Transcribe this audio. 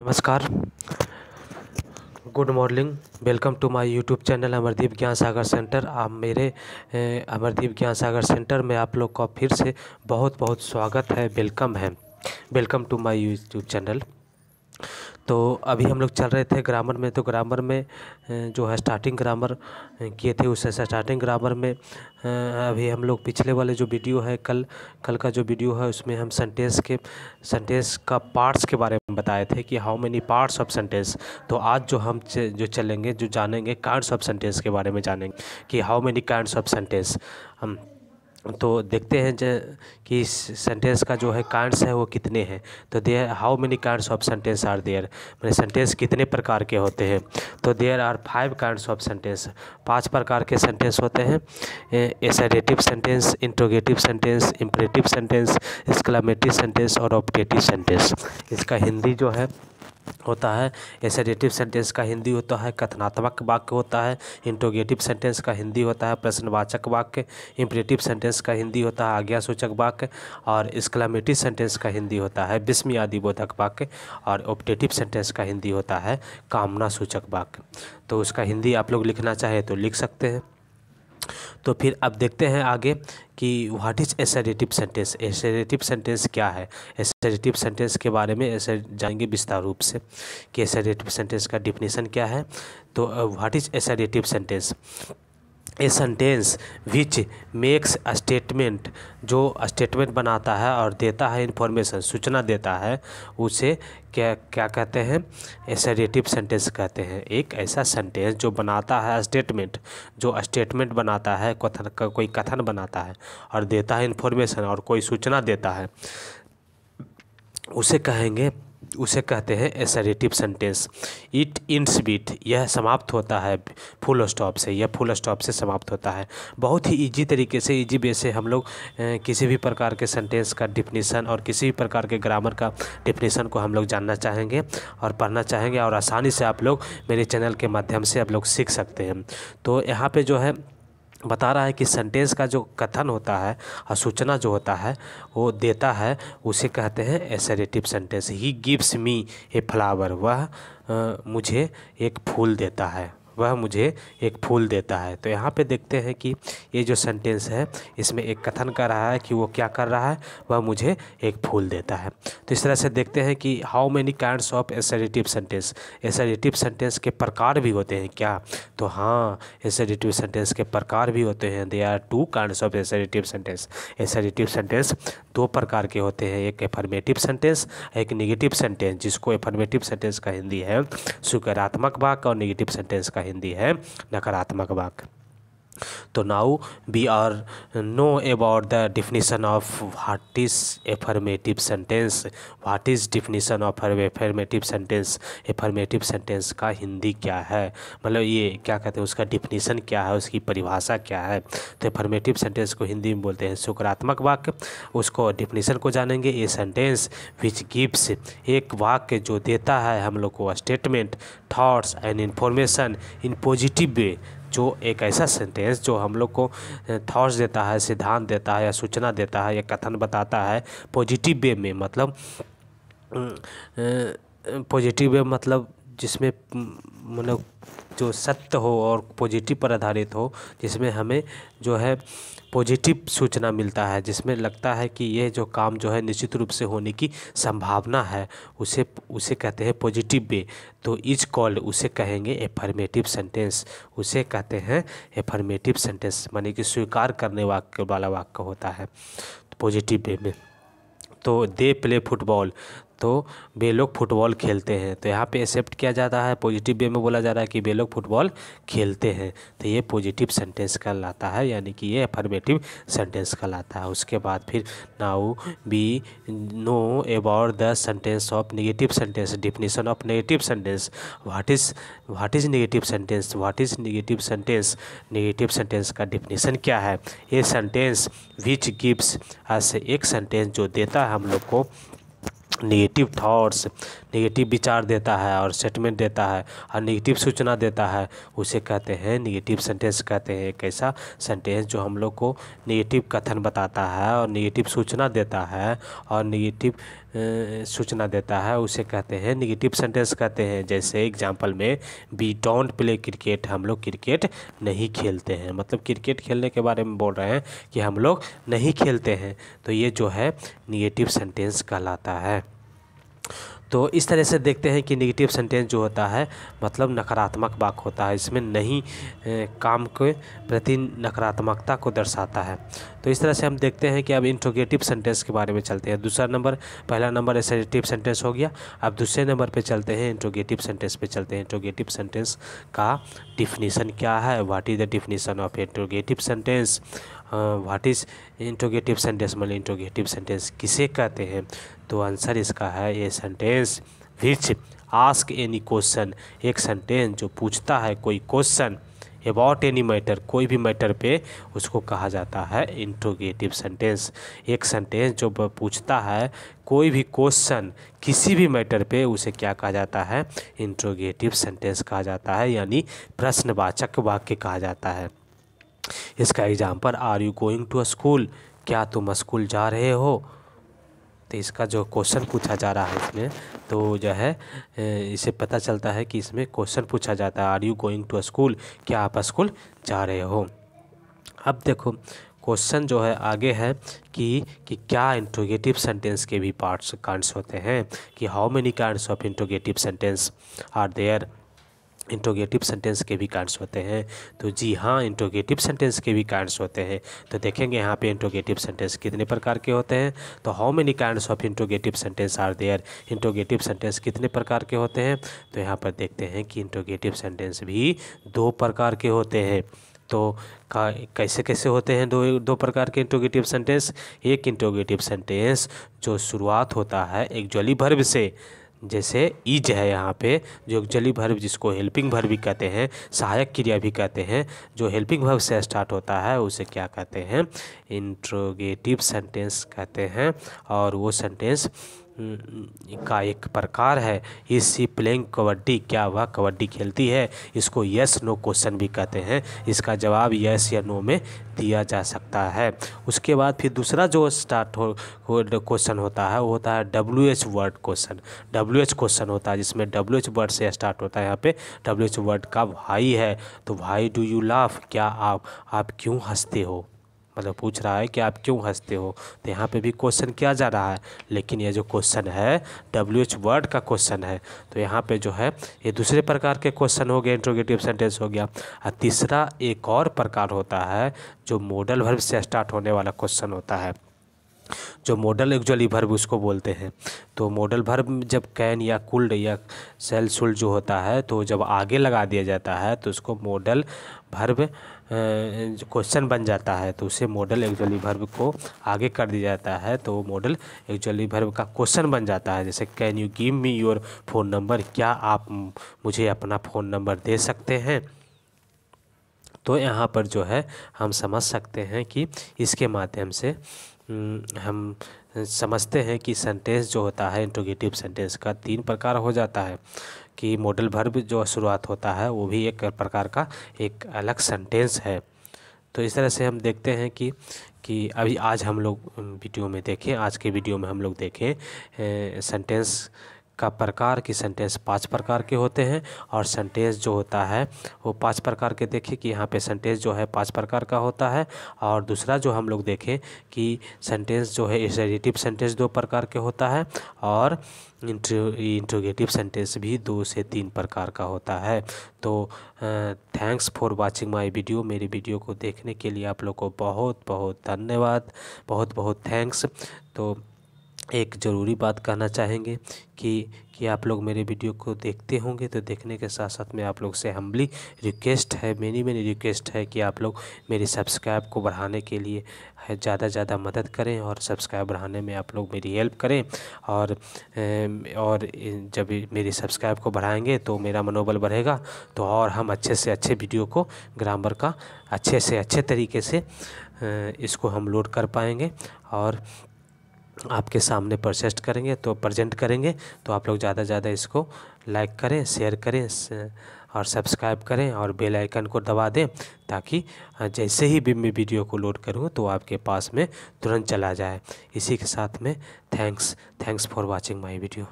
नमस्कार, good morning. Welcome to my YouTube channel Amardeep Gyan Sagar centre. आप मेरे अमरदीप ज्ञान सागर सेंटर में आप लोग का फिर से बहुत बहुत स्वागत है, वेलकम है। Welcome to my YouTube channel. तो अभी हम लोग चल रहे थे ग्रामर में। तो ग्रामर में जो है स्टार्टिंग ग्रामर किए थे, उस स्टार्टिंग ग्रामर में अभी हम लोग पिछले वाले जो वीडियो है कल का जो वीडियो है उसमें हम सेंटेंस का पार्ट्स के बारे में बताए थे कि how many parts of sentence. तो आज जो हम जो चलेंगे, जो जानेंगे काइंड्स ऑफ सेंटेंस के बारे में जानेंगे कि how many kinds of sentence. हम तो देखते हैं कि सेंटेंस का जो है काइंड्स है वो कितने हैं। तो there how many kinds of sentence are there, मैंने सेंटेंस कितने प्रकार के होते हैं। तो there are 5 kinds of sentence, 5 प्रकार के सेंटेंस होते हैं। Assertive sentence, interrogative sentence, imperative sentence, exclamatory sentence और ऑब्जेक्टिव सेंटेंस। इसका हिंदी जो है होता है, एसर्टिव सेंटेंस का हिंदी होता है कथनात्मक वाक्य होता है। इंट्रोगेटिव सेंटेंस का हिंदी होता है प्रश्नवाचक वाक्य। इंपरेटिव सेंटेंस का हिंदी होता है आज्ञासूचक वाक्य। और एक्सक्लेमेटरी सेंटेंस का हिंदी होता है विस्मयादिबोधक वाक्य। और ऑब्जेक्टिव सेंटेंस का हिंदी होता है कामना सूचक वाक्य। तो उसका हिंदी आप लोग लिखना चाहे तो लिख सकते हैं। तो फिर अब देखते हैं आगे कि what is assertive sentence. Assertive sentence क्या है। एसर्टिव सेंटेंस के बारे में ऐसे जानेंगे विस्तार रूप से कि एसर्टिव सेंटेंस का डिफिनीशन क्या है। तो what is assertive sentence. A sentence which makes a statement, जो स्टेटमेंट बनाता है और देता है इन्फॉर्मेशन, सूचना देता है, उसे क्या क्या कहते हैं, एसर्टिव सेंटेंस कहते हैं। एक ऐसा सेंटेंस जो बनाता है स्टेटमेंट, जो स्टेटमेंट बनाता है, कथन का कोई कथन बनाता है और देता है इन्फॉर्मेशन और कोई सूचना देता है, उसे कहते हैं assertive sentence. It ends with, यह समाप्त होता है फुल स्टॉप से, यह फुल स्टॉप से समाप्त होता है। बहुत ही इजी तरीके से, इजी वे से हम लोग किसी भी प्रकार के सेंटेंस का डिफिनीशन और किसी भी प्रकार के ग्रामर का डिफिनीशन को हम लोग जानना चाहेंगे और पढ़ना चाहेंगे, और आसानी से आप लोग मेरे चैनल के माध्यम से आप लोग सीख सकते हैं। तो यहाँ पे जो है बता रहा है कि सेंटेंस का जो कथन होता है और सूचना जो होता है वो देता है, उसे कहते हैं assertive sentence. He gives me a flower, वह मुझे एक फूल देता है, वह मुझे एक फूल देता है। तो यहाँ पे देखते हैं कि ये जो सेंटेंस है इसमें एक कथन कर रहा है कि वो क्या कर रहा है, वह मुझे एक फूल देता है। तो इस तरह से देखते हैं कि how many kinds of assertive sentence. Assertive sentence के प्रकार भी होते हैं क्या। तो हाँ, एसर्टिव सेंटेंस के प्रकार भी होते हैं। They are 2 kinds of assertive sentence. Assertive sentence 2 प्रकार के होते हैं, एक एफर्मेटिव सेंटेंस, एक नेगेटिव सेंटेंस, जिसको एफर्मेटिव सेंटेंस का हिंदी है सकारात्मक वाक्य और नेगेटिव सेंटेंस का हिंदी है नकारात्मक वाक्य। तो now we are know about the definition of what is affirmative sentence. What is definition of affirmative sentence. Affirmative sentence का हिंदी क्या है, मतलब ये क्या कहते हैं, उसका डिफिनीशन क्या है, उसकी परिभाषा क्या है। तो एफर्मेटिव सेंटेंस को हिंदी में बोलते हैं सकारात्मक वाक्य। उसको डिफिनीशन को जानेंगे। ए सेंटेंस विच गिव्स, एक वाक्य जो देता है हम लोग को statement, thoughts and information in positive way, जो एक ऐसा सेंटेंस जो हम लोग को थॉट्स देता है, सिद्धांत देता है या सूचना देता है या कथन बताता है पॉजिटिव वे में, मतलब पॉजिटिव वे मतलब जिसमें मतलब जो सत्य हो और पॉजिटिव पर आधारित हो, जिसमें हमें जो है पॉजिटिव सूचना मिलता है, जिसमें लगता है कि ये जो काम जो है निश्चित रूप से होने की संभावना है, उसे कहते हैं पॉजिटिव वे। तो इज कॉल्ड, उसे कहेंगे एफर्मेटिव सेंटेंस, उसे कहते हैं एफर्मेटिव सेंटेंस, माने कि स्वीकार करने वाक्य वाला वाक्य होता है पॉजिटिव वे में। तो दे प्ले फुटबॉल, तो वे लोग फुटबॉल खेलते हैं। तो यहाँ पे एक्सेप्ट किया जाता है, पॉजिटिव वे में बोला जा रहा है कि वे लोग फुटबॉल खेलते हैं। तो ये पॉजिटिव सेंटेंस कहलाता है, यानी कि ये अफर्मेटिव सेंटेंस कहलाता है। उसके बाद फिर now we know about the sentence of negative sentence. Definition of negative sentence. What is negative sentence. What is negative sentence. Negative sentence का डिफिनीशन क्या है। A sentence which gives us, एक sentence जो देता है हम लोग को नेगेटिव थॉट्स, नेगेटिव विचार देता है और स्टेटमेंट देता है और नेगेटिव सूचना देता है, उसे कहते हैं नेगेटिव सेंटेंस कहते हैं। एक ऐसा सेंटेंस जो हम लोग को नेगेटिव कथन बताता है और नेगेटिव सूचना देता है और नेगेटिव सूचना देता है उसे कहते हैं निगेटिव सेंटेंस कहते हैं। जैसे एग्जांपल में वी डोंट प्ले क्रिकेट, हम लोग क्रिकेट नहीं खेलते हैं, मतलब क्रिकेट खेलने के बारे में बोल रहे हैं कि हम लोग नहीं खेलते हैं, तो ये जो है निगेटिव सेंटेंस कहलाता है। तो इस तरह से देखते हैं कि नेगेटिव सेंटेंस जो होता है मतलब नकारात्मक वाक्य होता है, इसमें नहीं काम के प्रति नकारात्मकता को दर्शाता है। तो इस तरह से हम देखते हैं कि अब इंट्रोगेटिव सेंटेंस के बारे में चलते हैं। पहला नंबर एसर्टिव सेंटेंस हो गया, अब दूसरे नंबर पे चलते हैं इंट्रोगेटिव सेंटेंस पे चलते हैं। इंट्रोगेटिव सेंटेंस का डिफिनीशन क्या है, what is the definition of interrogative sentence, what is interrogative sentence, मतलब इंट्रोगेटिव सेंटेंस किसे कहते हैं। तो आंसर इसका है ये sentence which ask any question, एक सेंटेंस जो पूछता है कोई क्वेश्चन अबाउट एनी मैटर, कोई भी मैटर पे, उसको कहा जाता है इंट्रोगेटिव सेंटेंस। एक सेंटेंस जो पूछता है कोई भी क्वेश्चन किसी भी मैटर पे, उसे क्या कहा जाता है, इंट्रोगेटिव सेंटेंस कहा जाता है, यानी प्रश्नवाचक वाक्य कहा जाता है। इसका example are you going to school, क्या तुम स्कूल जा रहे हो। तो इसका जो क्वेश्चन पूछा जा रहा है इसमें, तो जो है इसे पता चलता है कि इसमें क्वेश्चन पूछा जाता है are you going to school, क्या आप स्कूल जा रहे हो। अब देखो क्वेश्चन जो है आगे है कि क्या इंट्रोगेटिव सेंटेंस के भी कांड्स होते हैं, कि how many kinds of interrogative sentence are there, interrogative sentence के भी काइंड्स होते हैं। तो जी हाँ, इंट्रोगेटिव सेंटेंस के भी काइंड्स होते हैं। तो देखेंगे यहाँ पे इंट्रोगेटिव सेंटेंस कितने प्रकार के होते हैं। तो how many kinds of interrogative sentence are there, interrogative sentence कितने प्रकार के होते हैं। तो यहाँ पर देखते हैं कि इंट्रोगेटिव सेंटेंस भी 2 प्रकार के होते हैं। तो कैसे कैसे होते हैं दो प्रकार के इंट्रोगेटिव सेंटेंस। एक इंट्रोगेटिव सेंटेंस जो शुरुआत होता है एक्चुअली वर्ब से, जैसे इज है यहाँ पे, जो एक्चुअली वर्ब जिसको हेल्पिंग वर्ब भी कहते हैं, सहायक क्रिया भी कहते हैं, जो हेल्पिंग वर्ब से स्टार्ट होता है उसे क्या कहते हैं, इंट्रोगेटिव सेंटेंस कहते हैं। और वो सेंटेंस का एक प्रकार है इज सी प्लेइंग कबड्डी, क्या वह कबड्डी खेलती है। इसको यस नो क्वेश्चन भी कहते हैं, इसका जवाब यस या नो में दिया जा सकता है। उसके बाद फिर दूसरा जो स्टार्ट क्वेश्चन होता है वो होता है WH word question. WH question होता है जिसमें WH वर्ड से स्टार्ट होता है। यहाँ पे WH वर्ड का वाई है, तो वाई डू यू लाफ, क्या आप क्यों हंसते हो, मतलब पूछ रहा है कि आप क्यों हंसते हो। तो यहाँ पे भी क्वेश्चन किया जा रहा है, लेकिन ये जो क्वेश्चन है WH वर्ड का क्वेश्चन है। तो यहाँ पे जो है ये दूसरे प्रकार के क्वेश्चन हो गए, इंट्रोगेटिव सेंटेंस हो गया। और तीसरा एक और प्रकार होता है जो मॉडल वर्ब से स्टार्ट होने वाला क्वेश्चन होता है, जो मॉडल एक्चुअली वर्ब उसको बोलते हैं। तो मॉडल वर्ब जब कैन या कुल्ड या सेल शुल्ड जो होता है, तो जब आगे लगा दिया जाता है तो उसको मॉडल वर्ब क्वेश्चन बन जाता है, तो उसे मॉडल एक्चुअली वर्ब को आगे कर दिया जाता है, तो मॉडल एक्चुअली वर्ब का क्वेश्चन बन जाता है। जैसे can you give me your phone number, क्या आप मुझे अपना फ़ोन नंबर दे सकते हैं। तो यहाँ पर जो है हम समझ सकते हैं कि इसके माध्यम से हम समझते हैं कि सेंटेंस जो होता है इंट्रोगेटिव सेंटेंस का 3 प्रकार हो जाता है, कि मॉडल वर्ब जो शुरुआत होता है वो भी एक प्रकार का एक अलग सेंटेंस है। तो इस तरह से हम देखते हैं कि अभी आज हम लोग वीडियो में देखें, आज के वीडियो में हम लोग देखें सेंटेंस का प्रकार, कि सेंटेंस 5 प्रकार के होते हैं। और सेंटेंस जो होता है वो 5 प्रकार के देखें कि यहाँ पे सेंटेंस जो है 5 प्रकार का होता है। और दूसरा जो हम लोग देखें कि सेंटेंस जो है एसर्टिव सेंटेंस 2 प्रकार के होता है, और इंट्रोगेटिव सेंटेंस भी 2 से 3 प्रकार का होता है। तो thanks for watching my video, मेरी वीडियो को देखने के लिए आप लोग को बहुत बहुत धन्यवाद, बहुत बहुत थैंक्स। तो एक ज़रूरी बात कहना चाहेंगे कि आप लोग मेरे वीडियो को देखते होंगे, तो देखने के साथ साथ में आप लोग से हम्बली रिक्वेस्ट है, मेरी रिक्वेस्ट है कि आप लोग मेरे सब्सक्राइब को बढ़ाने के लिए ज़्यादा ज़्यादा मदद करें, और सब्सक्राइब बढ़ाने में आप लोग मेरी हेल्प करें। और जब मेरी सब्सक्राइब को बढ़ाएंगे तो मेरा मनोबल बढ़ेगा, तो और हम अच्छे से अच्छे वीडियो को ग्रामर का अच्छे से अच्छे तरीके से इसको हम लोड कर पाएंगे, और आपके सामने प्रेजेंट करेंगे। तो आप लोग ज़्यादा से ज़्यादा इसको लाइक करें, शेयर करें, और सब्सक्राइब करें और बेल आइकन को दबा दें, ताकि जैसे ही भी मैं वीडियो को लोड करूँ तो आपके पास में तुरंत चला जाए। इसी के साथ में thanks for watching my video.